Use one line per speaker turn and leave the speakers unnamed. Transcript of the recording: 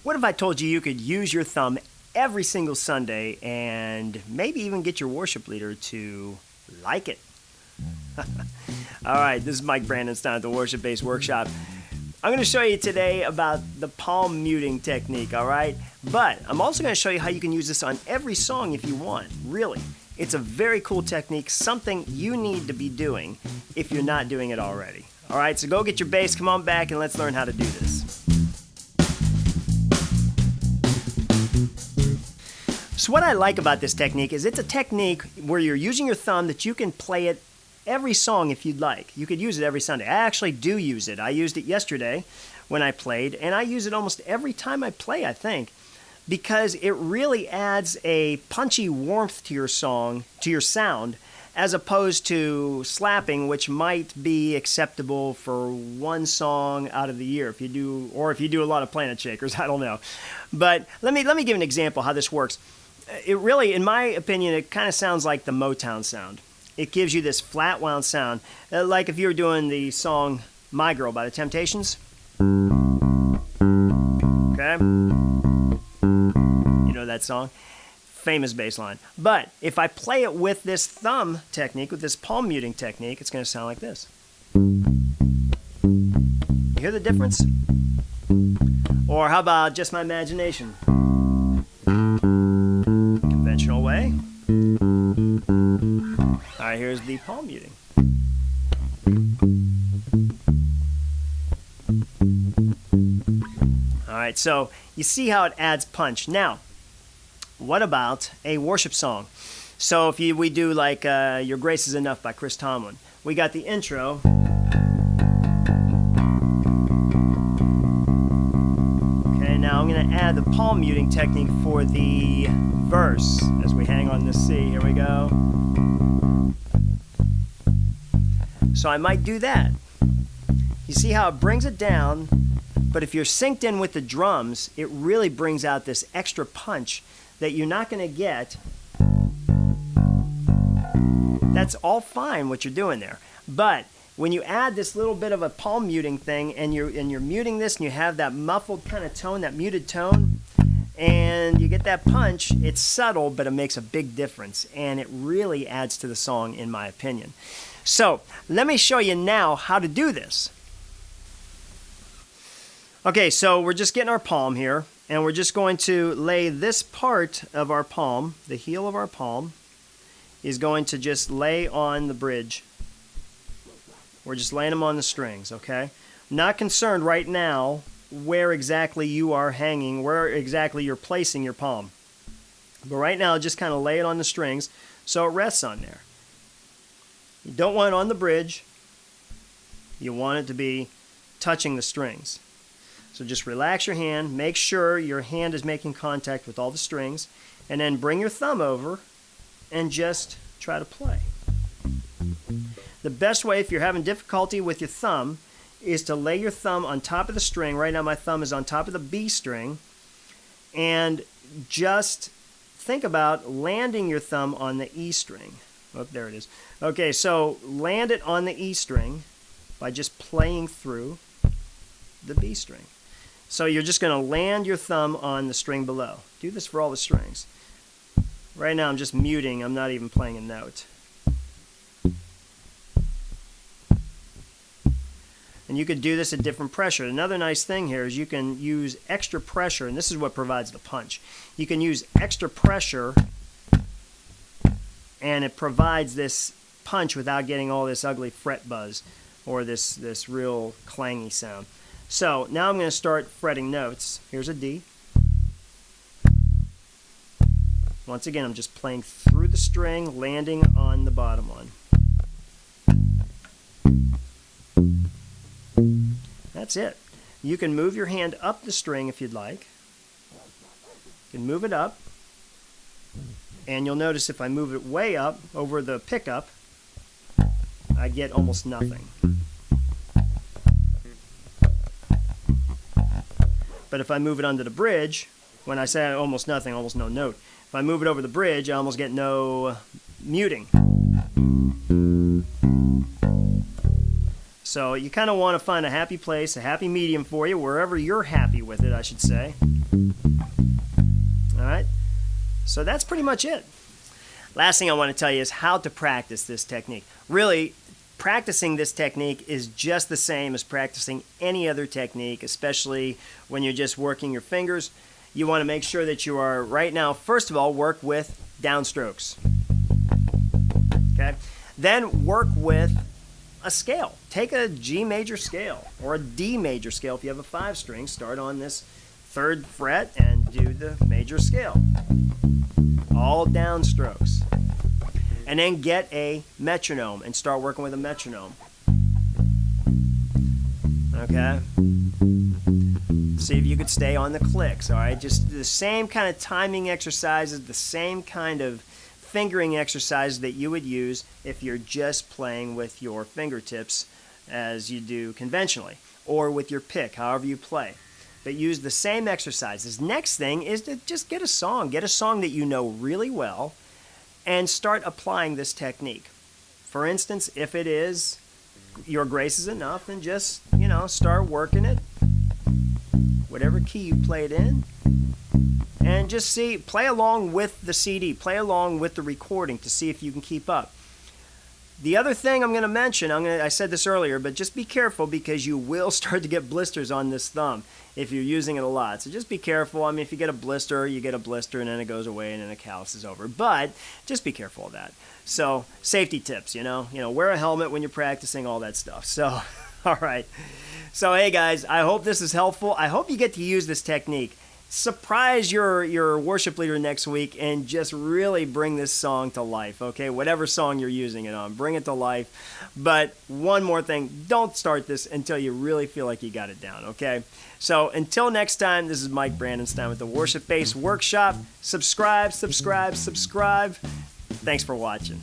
What if I told you you could use your thumb every single Sunday and maybe even get your worship leader to like it? All right, this is Mike Brandenstein at the Worship Based Workshop. I'm going to show you today about the palm muting technique, all right? But I'm also going to show you how you can use this on every song if you want, really. It's a very cool technique, something you need to be doing if you're not doing it already. All right, so go get your bass, come on back, and let's learn how to do this. So what I like about this technique is it's a technique where you're using your thumb that you can play it every song if you'd like. You could use it every Sunday. I actually do use it. I used it yesterday when I played, and I use it almost every time I play, I think, because it really adds a punchy warmth to your song, to your sound, as opposed to slapping, which might be acceptable for one song out of the year if you do a lot of planet shakers. I don't know. But let me give an example how this works. It really, in my opinion, it kind of sounds like the Motown sound. It gives you this flat wound sound, like if you were doing the song My Girl by the Temptations. Okay? You know that song? Famous bass line. But if I play it with this thumb technique, with this palm muting technique, it's going to sound like this. You hear the difference? Or how about just my imagination? Conventional way. All right, here's the palm muting. All right, so you see how it adds punch. Now, what about a worship song? So if we do like Your Grace Is Enough by Chris Tomlin. We got the intro. Okay, now I'm going to add the palm muting technique for the verse as we hang on this C. Here we go. So I might do that. You see how it brings it down, but if you're synced in with the drums, it really brings out this extra punch that you're not going to get. That's all fine what you're doing there. But when you add this little bit of a palm muting thing and you're muting this and you have that muffled kind of tone, that muted tone, and you get that punch, it's subtle, but it makes a big difference. And it really adds to the song, in my opinion. So let me show you now how to do this. Okay, so we're just getting our palm here, and we're just going to lay this part of our palm, the heel of our palm, is going to just lay on the bridge. We're just laying them on the strings, okay? Not concerned right now where exactly you are hanging, where exactly you're placing your palm. But right now, just kind of lay it on the strings so it rests on there. You don't want it on the bridge. You want it to be touching the strings. So just relax your hand. Make sure your hand is making contact with all the strings. And then bring your thumb over and just try to play. The best way, if you're having difficulty with your thumb, is to lay your thumb on top of the string. Right now my thumb is on top of the B string. And just think about landing your thumb on the E string. Oh, there it is. Okay, so land it on the E string by just playing through the B string. So you're just going to land your thumb on the string below. Do this for all the strings. Right now I'm just muting. I'm not even playing a note. And you could do this at different pressure. Another nice thing here is you can use extra pressure, and this is what provides the punch. You can use extra pressure, and it provides this punch without getting all this ugly fret buzz or this real clangy sound. So now I'm going to start fretting notes. Here's a D. Once again, I'm just playing through the string, landing on the bottom one. That's it. You can move your hand up the string if you'd like. You can move it up. And you'll notice if I move it way up over the pickup, I get almost nothing. But if I move it under the bridge, when I say almost nothing, almost no note, if I move it over the bridge, I almost get no muting. So you kind of want to find a happy place, a happy medium for you, wherever you're happy with it, I should say. All right. So that's pretty much it. Last thing I want to tell you is how to practice this technique. Really, practicing this technique is just the same as practicing any other technique, especially when you're just working your fingers. You want to make sure that you are, right now, first of all, work with downstrokes. Okay? Then work with a scale. Take a G major scale or a D major scale. If you have a 5-string, start on this 3rd fret and do the major scale. All downstrokes. And then get a metronome and start working with a metronome. Okay? See if you could stay on the clicks, all right? Just the same kind of timing exercises, the same kind of fingering exercises that you would use if you're just playing with your fingertips as you do conventionally, or with your pick, however you play. But use the same exercises. Next thing is to just get a song. Get a song that you know really well and start applying this technique. For instance, if it is Your Grace Is Enough, then just, start working it, whatever key you play it in, and just play along with the CD, play along with the recording to see if you can keep up. The other thing I'm going to mention, I said this earlier, but just be careful because you will start to get blisters on this thumb if you're using it a lot. So just be careful. I mean, if you get a blister, you get a blister and then it goes away and then the callus is over. But just be careful of that. So safety tips, wear a helmet when you're practicing, all that stuff. So, all right. So, hey guys, I hope this is helpful. I hope you get to use this technique. Surprise your worship leader next week and just really bring this song to life, okay? Whatever song you're using it on, bring it to life. But one more thing, don't start this until you really feel like you got it down, okay? So until next time, this is Mike Brandenstein with the Worship Bass Workshop. Subscribe. Thanks for watching.